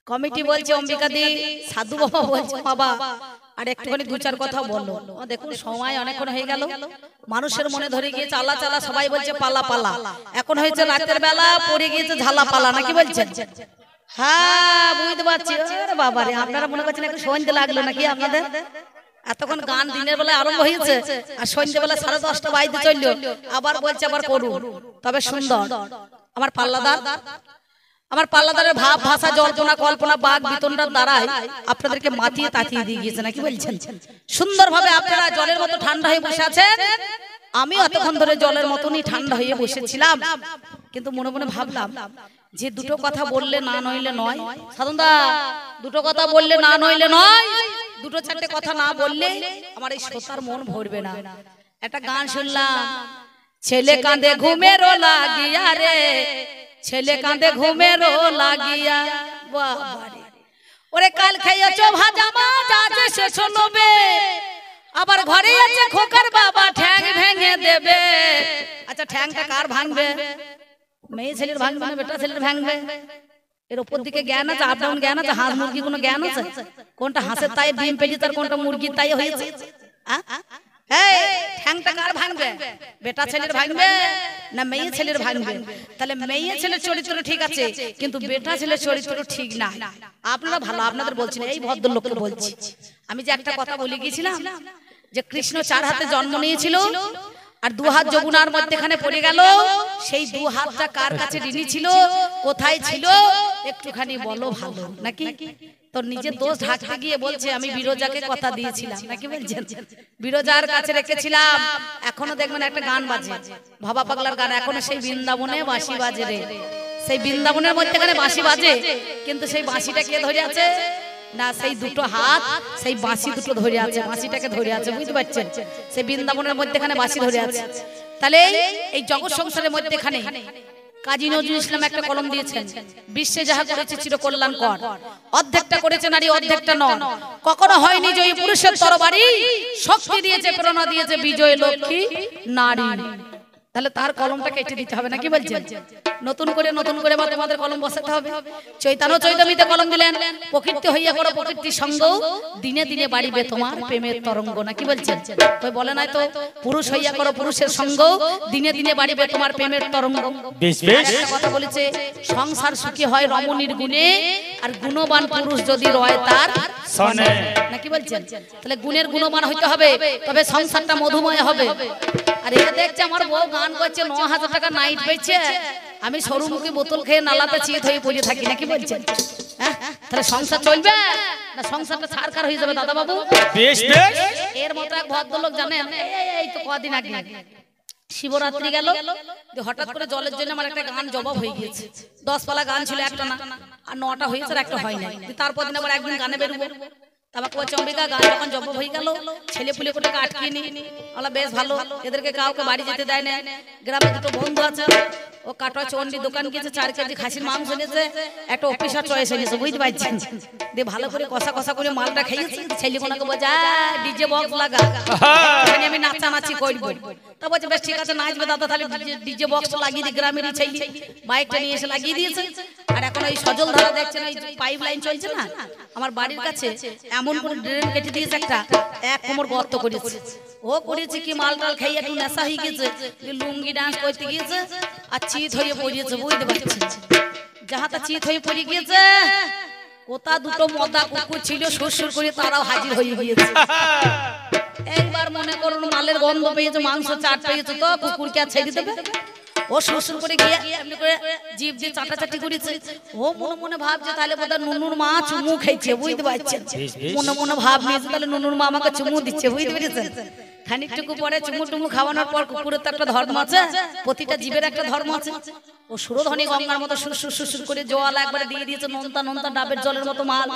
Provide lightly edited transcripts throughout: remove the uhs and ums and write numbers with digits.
Committee বলছে অম্বিকা দি, সাধু বাবা বলছে বাবা আর একটুখানি দু চার কথা বলো। দেখুন সময় অনেকক্ষণ হয়ে গেল, মানুষের মনে ধরে গিয়েছে আল্লাহ চালা, সবাই বলছে পালা পালা, এখন হয়েছে রাতের বেলা, পড়ে গিয়েছে ঝালা পালা, নাকি বলছেন? হ্যাঁ বুঝতে পারছি। বাবা রে, আপনারা মনে করছেন একটু সন্ধ্যে লাগলো নাকি আপনাদের? এতক্ষণ গান দিনের বেলায় আরম্ভ হয়েছে আর সন্ধ্যেবেলা 10:30 বাজতে চললো, আবার বলছে আবার করুন। তবে সুন্দর আমার পাল্লাদার, আমার পাল্লাদারের ভাব ভাষা জল্পনা কল্পনা বাঘ বিতণ্ডার দ্বারাই আপনাদেরকে মাতিয়ে তাতিয়ে দিয়ে গিয়েছে, নাকি বলছেন? সুন্দরভাবে আপনারা জলের মতো ঠান্ডা হয়ে বসে আছেন, আমি অতক্ষণ ধরে জলের মতনই ঠান্ডা হয়ে বসেছিলাম। কিন্তু মনে মনে ভাবলাম যে দুটো কথা বললে না নইলে নয়, সাধনদা দুটো কথা বললে না নইলে নয়, দুটো চারটে কথা না বললে আমার এই শ্রোতার মন ভরবে না। একটা গান শুনলাম, ছেলে কাঁদে ঘুমেরও লাগিয়া রে, ছেলে কাঁদে ঘুমেরও লাগিয়া, বাবারে ওরে কাল খাইয়াছো ভাজা মাছ আছে শেষ হবে, আবার ঘরে আছে খোকার বাবা ঠ্যাং ভেঙে দেবে। আচ্ছা ঠ্যাংটা কার ভাঙবে? মেয়ে ছেলের ভাঙবে না বেটা ছেলের ভাঙবে? এর উপর দিকে জ্ঞান আছে, আপ ডাউন জ্ঞান আছে? হাঁস মুরগি কোনো জ্ঞান আছে? কোনটা হাঁসের তাই ডিম পেলি তার, কোনটা মুরগির তাই হয়েছে? ঠ্যাংটা কার ভাঙবে? বেটা ছেলের ভাঙবে না মেয়ে ছেলের ভাঙবে? তাহলে মেয়ে ছেলের চরিত্র ঠিক আছে, কিন্তু বেটা ছেলের চরিত্র ঠিক না। আপনারা ভালো, আপনাদের বলছি না, এই ভদ্রলোককে বলছি। আমি যে একটা কথা বলে গিয়েছিলাম যে কৃষ্ণ 4 হাতে জন্ম নিয়েছিল আর 2 হাত যমুনার মধ্যখানে পড়ে গেল, সেই 2 হাতটা কার কাছে ঋণী ছিল, কোথায় ছিল একটুখানি বলো ভালো, নাকি? তোর নিজের দোষ ঢাকতে গিয়ে বলছে আমি বিরজাকে কথা দিয়েছিলাম, নাকি বলছেন? বিরজার কাছে রেখেছিলাম। এখনো দেখবেন একটা গান বাজে, ভাবা পাগলার গান, এখনো সেই বৃন্দাবনে বাঁশি বাজে রে। সেই বৃন্দাবনের মধ্যখানে বাঁশি বাজে, কিন্তু সেই বাঁশিটা কে ধরে আছে না? সেই দুটো হাত সেই বাঁশি দুটো ধরে আছে, বাঁশিটাকে ধরে আছে, বুঝতে পারছেন? সেই বৃন্দাবনের মধ্যখানে বাঁশি ধরে আছে। তাহলে এই জগৎ সংসারের মধ্যখানে কাজী নজরুল ইসলাম একটা কলম দিয়েছেন, বিশ্বে যাহা করেছে চির কল্যাণ কর, অর্ধেকটা করেছে নারী অর্ধেকটা নন, কখনো হয়নি জয়ী পুরুষের তরবারি, শক্তি দিয়েছে প্রেরণা দিয়েছে বিজয় লক্ষ্মী নারী। তাহলে তার কলমটা কেটে দিতে হবে, নাকি বলছেন? নতুন করে বা তোমাদের কলম বসাতে হবে। চৈতন্য চৈতন্যতে কলম দিলেন, প্রকৃতি হইয়া করো প্রকৃতির সঙ্গ, দিনে দিনে বাড়িবে তোমার প্রেমের তরঙ্গ, নাকি বলছেন? ওই বলে নাই তো, পুরুষ হইয়া করো পুরুষের সঙ্গ, দিনে দিনে বাড়িবে তোমার প্রেমের তরঙ্গ। একটা কথা বলেছে, সংসার সুখী হয় রমণীর গুণে, আর গুণবান পুরুষ যদি রয় তার সনে, নাকি বলছেন? তাহলে গুণের গুণবান হইতে হবে, তবে সংসারটা মধুময় হবে। আর এটা দেখছে আমার বউ গান করছে, 9,000 টাকা নাইট পেয়েছে, আমি সরুমুখী বোতল খেয়ে নালাতে চিত হয়ে পড়ে থাকি, নাকি বলছেন? তাহলে সংসার চলবে না? সংসারটা ছাড়খার হয়ে যাবে দাদা বাবু। এর মতো এক ভদ্রলোক জানেন, এই তো কদিন আগে শিবরাত্রি গেল, হঠাৎ করে জলের জন্য আমার একটা গান জবাব হয়ে গিয়েছে। 10 পালা গান ছিল, একটা না, আর 9টা হয়েছে, একটা হয় নাই। তারপর দিন আবার একদিন গানে বেরোবো, তারপর বলছে অম্বিকা গান যখন জবাব হয়ে গেল, ছেলে পুলে কোটাকে আটকে নি, বলা বেশ ভালো, এদেরকে কাউকে বাড়ি যেতে দেয় না। গ্রামে দুটো বন্ধু আছে, ও কাটোয়া চন্ডি দোকান গিয়েছে, 4 কেজি খাসির মাংস নিয়েছে, একটা অফিসার চয়েস এনেছে, বুঝতে পারছেন? দিয়ে ভালো করে কষা কষা করে মালটা খাইয়েছে। ছেলে কোনাকে বলছে ডিজে বক্স লাগা, আমি নাচানাচি করবো। তা বলছে বেশ ঠিক আছে নাচবে দাদা, তাহলে ডিজে বক্স লাগিয়ে দিই। গ্রামেরই ছেলে বাইকটা নিয়ে এসে লাগিয়ে দিয়েছে। আর এখন ওই সজল ধারা দেখছেন, ওই পাইপ লাইন চলছে না, আমার বাড়ির কাছে এমন কোন ড্রেন কেটে দিয়েছে, একটা 1 কোমর গর্ত করেছে। ও করেছে কি মালটাল খাইয়ে একটু নেশা হয়ে গেছে, লুঙ্গি ডান্স করতে গিয়েছে আর চিত হয়ে পড়িয়েছে, বুঝতে পারছেন? যাহাটা চিত হয়ে পড়ে গিয়েছে, কোথা দুটো মদা কুকুর ছিল সুর করে তারাও হাজির হয়ে গিয়েছে। একবার মনে করুন মালের গন্ধ পেয়েছে, মাংস চাট পেয়েছে, তো কুকুরকে আর ছেড়ে দেবে? ও সুর করে গিয়ে এমনি করে জিভ দিয়ে চাটাচাটি করেছে। ও মনে মনে ভাবছে তাহলে বোধহয় নুনুর মা চুমু খেয়েছে, বুঝতে পারছেন? মনে মনে ভাব নিয়েছে তাহলে নুনুর মা আমাকে চুমু দিচ্ছে, বুঝতে পেরেছেন? খানিকটুকু পরে চুমু টুমু খাওয়ানোর পর, কুকুরের তো একটা ধর্ম আছে, প্রতিটা জীবের একটা ধর্ম আছে। ও সুরধ্বনি গঙ্গার মতো সুর করে জল একবারে দিয়ে দিয়েছে, নোনতা নোনতা ডাবের জলের মতো মাল।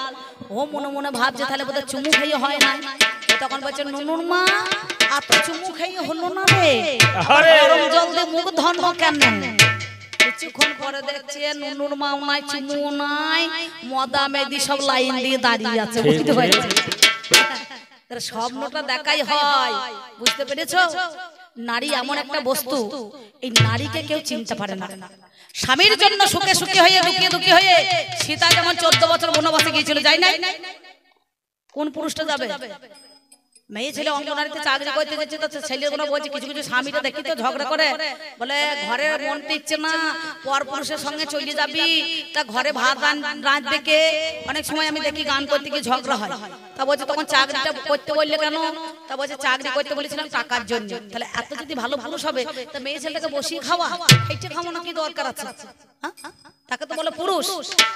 ও মনে মনে ভাবছে তাহলে বোধহয় চুমু খাইয়ে হয় না। তখন বলছে নুনুর মা এত চুমু খাইয়ে হলো না রে, গরম জল দিয়ে মুখ ধর্ম কেন? কিছুক্ষণ পরে দেখছে নুনুর মাও নাই, চুমু নাই, মদা মেদি সব লাইন দিয়ে দাঁড়িয়ে আছে, বুঝতে পারছি? স্বপ্নটা দেখাই হয়, বুঝতে পেরেছো? নারী এমন একটা বস্তু, এই নারীকে কেউ চিনতে পারে না। স্বামীর জন্য সুখে সুখে হয়ে দুঃখে দুঃখে হয়ে সীতা যেমন 14 বছর বনবাসে গিয়েছিল, যাই নাই? কোন পুরুষটা যাবে? মেয়ে ছেলে অঙ্গনারীতে চাকরি করতে যাচ্ছে, তো ছেলের কোনো বলছে কিছু কিছু স্বামীরা দেখি তো ঝগড়া করে, বলে ঘরে মন টিকছে না, পর পুরুষের সঙ্গে চলে যাবি, তা ঘরে ভাত রাঁধবে কে? অনেক সময় আমি দেখি গান করতে গিয়ে ঝগড়া হয়। তা বলছে তখন চাকরিটা করতে বললে কেন? তা বলছে চাকরি করতে বলেছিলাম টাকার জন্য। তাহলে এত যদি ভালো পুরুষ হবে তা মেয়ে ছেলেটাকে বসিয়ে খাওয়া, এইটা খাওয়ানো কি দরকার আছে? তাকে তো বলে পুরুষ।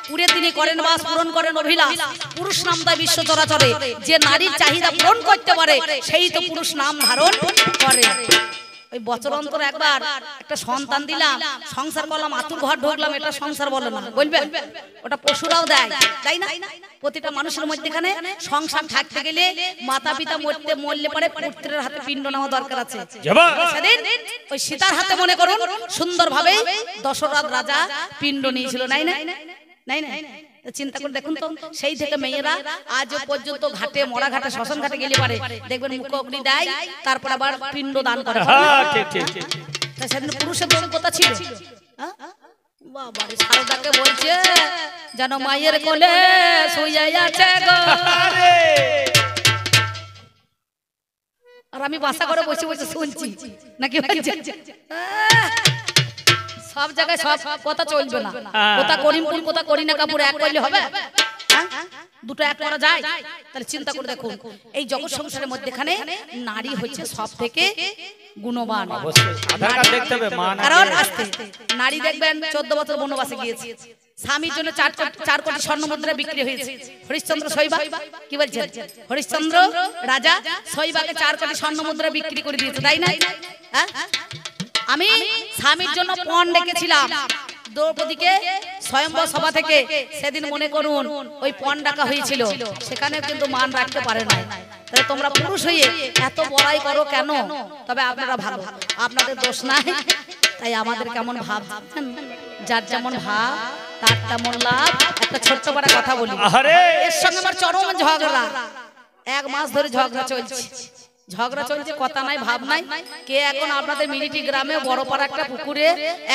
পুরে তিনি করেন বাস, পূরণ করেন অভিলাষ। পুরুষ নাম তাই বিশ্ব চরাচরে, যে নারীর চাহিদা পূরণ করতে পারে সেই তো পুরুষ নাম ধারণ করে। ওই বছর অন্তর একবার একটা সন্তান দিলাম, সংসার করলাম, আতুর ঘর ঢুকলাম, এটা সংসার বলে না, বলবেন? ওটা পশুরাও দেয়, তাই না? প্রতিটা মানুষের মধ্যেখানে সংসার থাকতে গেলে মাতা পিতা মরলে পরে পুত্রের হাতে পিণ্ড নেওয়া দরকার আছে। সেদিন ওই সীতার হাতে মনে করুন সুন্দরভাবে দশরথ রাজা পিণ্ড নিয়েছিল, নাই না? নাই না? চিন্তা করে দেখুন তো, সেই থেকে মেয়েরা আজ পর্যন্ত ঘাটে, মরা ঘাটে, শ্মশান ঘাটে গেলে পারে দেখবেন মুখ অগ্নি দেয়, তারপর আবার পিণ্ড দান করে। সেদিন পুরুষের যোগ্যতা ছিল। বাবারে, সারদাকে বলছে যেন মায়ের কোলে শুয়ে আছে গো। আর আমি বাসা করে বসে বসে শুনছি নাকি সব জায়গায় সব কথা চলবে না। কোথা করিমপুর, কোথা করিনা কাপুর, এক করলে হবে? দুটো এক করা যায়? তাহলে চিন্তা করে দেখুন, এই জগৎ সংসারের মধ্যেখানে নারী হচ্ছে সব থেকে গুণবান। কারণ নারী দেখবেন 14 বছর বনবাসে গিয়েছে, স্বামীর জন্য 4 কোটি স্বর্ণ মুদ্রা বিক্রি হয়েছে। হরিশ্চন্দ্র শৈবা কি বলছেন? হরিশ্চন্দ্র রাজা শৈবাকে 4 কোটি স্বর্ণ মুদ্রা বিক্রি করে দিয়েছে, তাই না? আমি স্বামীর জন্য পণ রেখেছিলাম দ্রৌপদীকে স্বয়ম্বর সভা থেকে, সেদিন মনে করুন ওই পণ ডাকা হয়েছিল, সেখানে কিন্তু মান রাখতে পারে না। তাহলে তোমরা পুরুষ হয়ে এত বড়াই করো কেন? তবে আপনারা ভালো, আপনাদের দোষ নাই। তাই আমাদের কেমন ভাব, যার যেমন ভাব তার তেমন লাভ। একটা ছোট্ট বড় কথা বলি, এর সঙ্গে আমার চরম ঝগড়া, 1 মাস ধরে ঝগড়া চলছে। কথা নাই, ভাব নাই। কে এখন আপনাদের মিনিটি গ্রামে বড়পাড়া একটা পুকুরে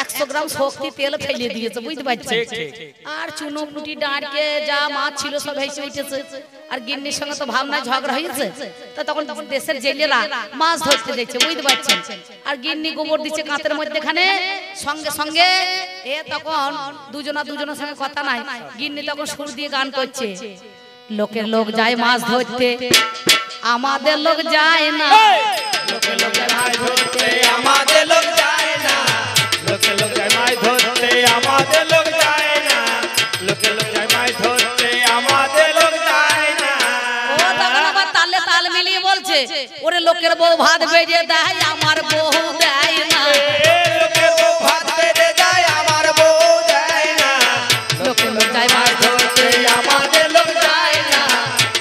100 গ্রাম শক্তি তেল ফেলে দিয়েছে, বুঝতে পারছেন? আর চুনো পুটি ডাঁড়কে যা মাছ ছিল সব ভেসে উঠেছে। আর গিন্নির সঙ্গে তো ভাব নাই, ঝগড়া হয়েছে। তা তখন দেশের জেলেরা মাছ ধরতে যাচ্ছে, বুঝতে পারছেন? আর গিন্নি গোবর দিচ্ছে কাঁতের মধ্যেখানে, সঙ্গে সঙ্গে তখন দুজনের সঙ্গে কথা নাই, গিন্নি তখন সুর দিয়ে গান করছে, লোকের লোক যায় মাছ ধরতে, আমাদের লোক যায় না, লোকের লোক যায় মাছ ধরতে, আমাদের লোক যায় না, লোকের লোক যায় মাছ ধরতে, আমাদের লোক যায় না, লোকের লোক যায় মাছ ধরতে, আমাদের লোক যায় না। ও তখন আবার তালে তাল মিলিয়ে বলছে, ওরে লোকের বউ ভাত বেজে দেয়, আমার বউ দেয় না, লোকের বউ ভাত বেজে দেয়, আমার বউ দেয় না, লোকের লোক যায় মাছ ধরতে, আমাদের লোক যায় না,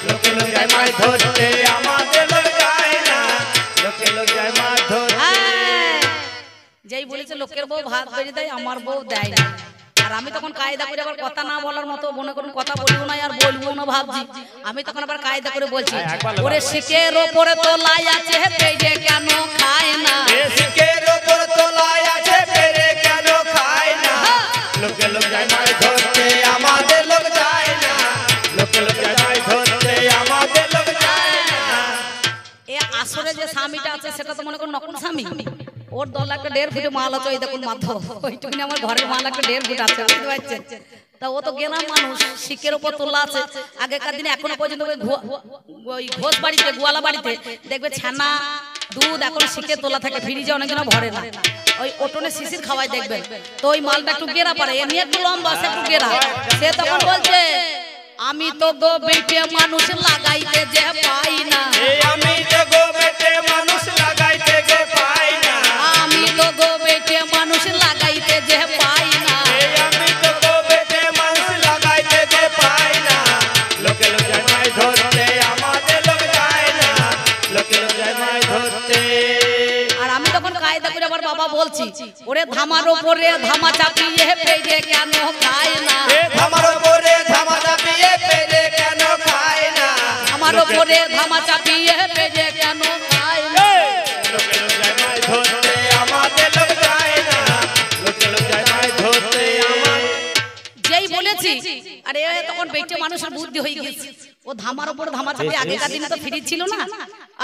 লোকের লোক যায় মাছ ধরতে, যেই বলেছে লোকের বউ ভাত বেজে দেয়, আমার বউ দেয় না। আর আমি তখন কায়দা করে আবার কথা না বলার মতো মনে করুন কথা বলবো না আর বলবো না ভাবছি। আমি তখন আবার কায়দা করে বলছি, ওরে শিকের ওপরে তোলাই আছে পেরে কেন খায় না, শিকের ওপরে তোলাই আছে পেরে কেন খায় না, লোকে লোক যায় মাছ ধরতে, আমাদের লোক যায় না, লোকে লোক যায় মাছ ধরতে, আমাদের লোক যায় না। এ আসরে যে স্বামীটা আছে সেটা তো মনে করুন নকল স্বামী, ওর 10 লাখ 1.5 ফুটে মাল আছে, ওই দেখুন মাথা ওইটুকুনি আমার ঘরের মাল 1.5 ফুট আছে, বুঝতে পারছেন? তা ও তো গেলাম মানুষ, শিকের উপর তোলা আছে। আগেকার দিনে এখনো পর্যন্ত ওই ঘোষ বাড়িতে, গোয়ালা বাড়িতে দেখবে ছানা দুধ এখন শিকের তোলা থাকে, ফ্রিজে অনেকজন ভরে না, ওই ওটনে শিশির খাওয়াই দেখবেন। তো ওই মালটা একটু গেরা পারে, এমনি একটু লম্বা, সে একটু গেরা। সে তখন বলছে, আমি তো গো বেটে মানুষ লাগাইতে যে পাই না, আমি তো গো বেটে মানুষ লাগাইতে যে পাই না, আমি তো গো বেটে মানুষ লাগাইতে যে পাই না, আমি তো গো বেটে মানুষ লাগাইতে যে পাই না, লোকে লোক যায় মাছ ধরতে, আমাদের লোক যায় না, লোকে লোক যায় মাছ ধরতে। আর আমি তখন কায়দা করে আবার বাবা বলছি, ওরে ধামার উপরে ধামা চাপিয়ে পেরে কেন খায় না, ধামার উপরে ধামা চাপিয়ে পেরে কেন খায় না, আমার উপরে ধামা চাপিয়ে পেরে কেন খায় না, লোকে লোক যায় মাছ ধরতে, আমাদের লোক যায় না, লোকে লোক যায় মাছ ধরতে, মানুষের বুদ্ধি হয়ে গেছে, ও ধামার উপর ধামা চাপে। আগেকার দিনে তো ফ্রিজ ছিল না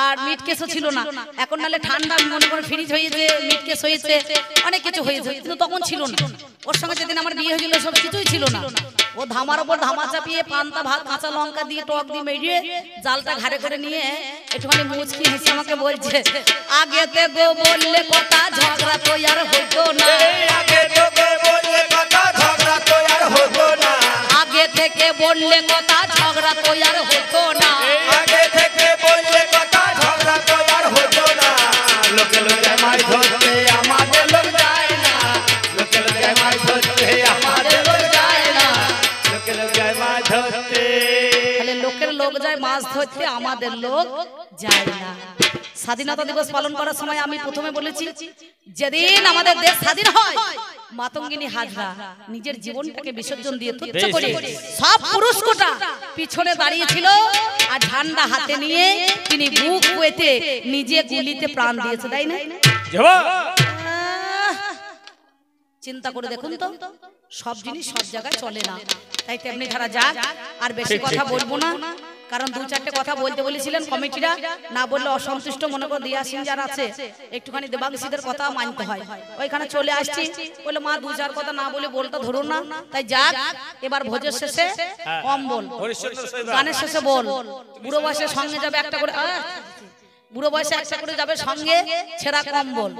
আর মিট কেসও ছিল না, এখন নালে ঠান্ডা মনে করে ফ্রিজ হয়েছে, মিট কেস হয়েছে, অনেক কিছু হয়েছে, কিন্তু তখন ছিল না। ওর সঙ্গে যেদিন আমার বিয়ে হয়েছিল সব কিছুই ছিল না। ও ধামার উপর ধামা চাপিয়ে পান্তা ভাত কাঁচা লঙ্কা দিয়ে টক দিয়ে মেরিয়ে জালটা ঘাড়ে করে নিয়ে একটুখানি মুচকি হেসে আমাকে বলছে, আগে তে গো বললে কথা ঝগড়া তো আর হতো না, আগে থেকে বললে কথা ঝগড়া তো আর হতো না, আগে থেকে বললে কথা ঝগড়া তো আর হতো না, আগে থেকে বললে কথা ঝগড়া তো আর হতো না। লোকে লোকে মাছ ধরতে আমাদের লোক যায় না, লোকে লোকে মাছ ধরতে আমাদের লোক যায় না, লোকে লোকে মাছ ধরতে। তাহলে লোকের লোক যায় মাছ ধরতে, আমাদের লোক যায় না। স্বাধীনতা দিবস পালন করার সময় আমি প্রথমে বলেছি, যেদিন আমাদের দেশ স্বাধীন হয় মাতঙ্গিনী হাজরা নিজের জীবনটাকে বিসর্জন দিয়ে তুচ্ছ করে সব পুরুষ কোটা পিছনে দাঁড়িয়েছিল আর ঝান্ডা হাতে নিয়ে তিনি বুক পেতে নিজে গুলিতে প্রাণ দিয়েছে, তাই না? চিন্তা করে দেখুন তো, সব জিনিস সব জায়গায় চলে না। তাই তেমনি ধারা যাক, আর বেশি কথা বলবো না, কারণ দু চারটে কথা বলতে বলেছিলেন কমিটিরা, না বললে অসন্তুষ্ট মনে করে দিয়া সিং যারা আছে, একটুখানি দেবাংশীদের কথা মানতে হয়। ওইখানে চলে আসছি, বলে মা দু চার কথা না বলে বলটা ধরুন না। তাই যাক, এবার ভোজের শেষে কম বল, গানের শেষে বল, বুড়ো বয়সের সঙ্গে যাবে একটা করে, বুড়ো বয়সে একটা করে যাবে সঙ্গে, ছেঁড়া কম বল।